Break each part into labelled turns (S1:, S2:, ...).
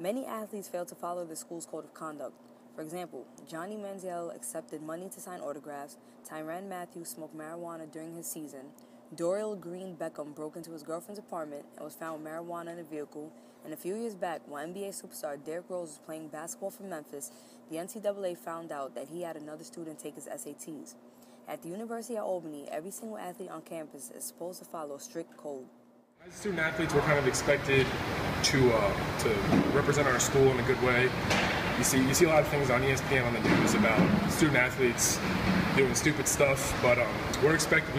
S1: Many athletes fail to follow the school's code of conduct. For example, Johnny Manziel accepted money to sign autographs, Tyrann Mathieu smoked marijuana during his season, Dorial Green Beckham broke into his girlfriend's apartment and was found with marijuana in a vehicle, and a few years back, while NBA superstar Derrick Rose was playing basketball for Memphis, the NCAA found out that he had another student take his SATs. At the University of Albany, every single athlete on campus is supposed to follow a strict code.
S2: As student athletes, we're kind of expected to represent our school in a good way. You see a lot of things on ESPN on the news about student athletes doing stupid stuff, but we're expected,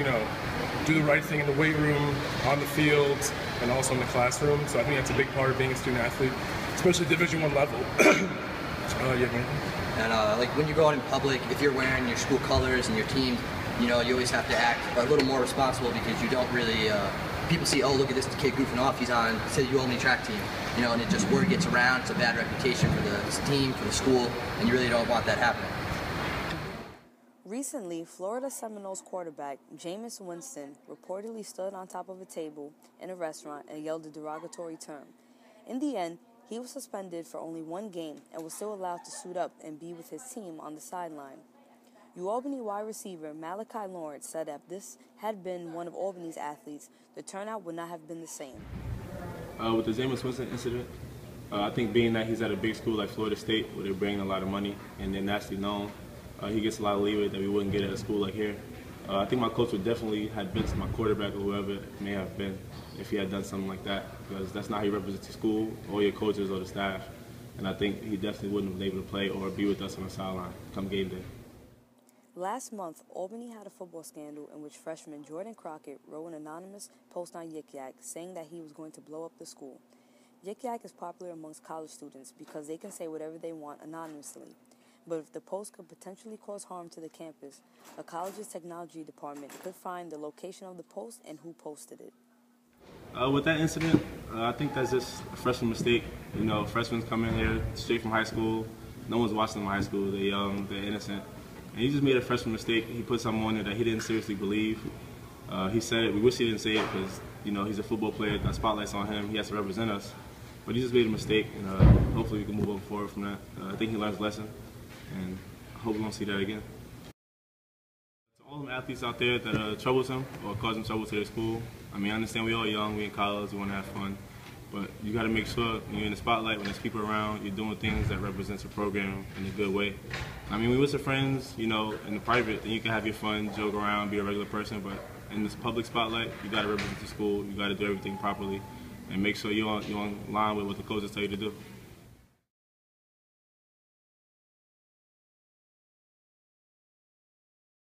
S2: do the right thing in the weight room, on the field, and also in the classroom. So I think that's a big part of being a student athlete, especially Division I level.
S3: And like when you go out in public, if you're wearing your school colors and your team, you always have to act a little more responsible because you don't really. People see, oh, look at this kid goofing off. He's on, say, the Albany track team, and it just word gets around. It's a bad reputation for the team, for the school, and you really don't want that happening.
S1: Recently, Florida Seminoles quarterback Jameis Winston reportedly stood on top of a table in a restaurant and yelled a derogatory term. In the end, he was suspended for only one game and was still allowed to suit up and be with his team on the sideline. Albany wide receiver Malachi Lawrence said that if this had been one of Albany's athletes, the turnout would not have been the same.
S4: With the Jameis Winston incident, I think being that he's at a big school like Florida State, where they're bringing a lot of money and they're nationally known, he gets a lot of leeway that we wouldn't get at a school like here. I think my coach would definitely have been to my quarterback or whoever it may have been if he had done something like that, because that's not how you represent the school or your coaches or the staff. And I think he definitely wouldn't have been able to play or be with us on the sideline come game day.
S1: Last month, Albany had a football scandal in which freshman Jordan Crockett wrote an anonymous post on Yik Yak saying that he was going to blow up the school. Yik Yak is popular amongst college students because they can say whatever they want anonymously. But if the post could potentially cause harm to the campus, a college's technology department could find the location of the post and who posted it.
S4: With that incident, I think that's just a freshman mistake. Freshmen come in here straight from high school. No one's watching them in high school. They're young, they're innocent. And he just made a freshman mistake. He put something on there that he didn't seriously believe. He said it. We wish he didn't say it because, he's a football player. That spotlight's on him. He has to represent us. But he just made a mistake, and hopefully we can move on forward from that. I think he learns a lesson, and I hope we don't see that again. To all them athletes out there that are troublesome or causing trouble to their school, I understand we're all young, we're in college, we want to have fun. But you got to make sure when you're in the spotlight, when there's people around, you're doing things that represent your program in a good way. When we're with your friends, in the private, then you can have your fun, joke around, be a regular person. But in this public spotlight, you got to represent the school. You got to do everything properly, and make sure you're on line with what the coaches tell you to do.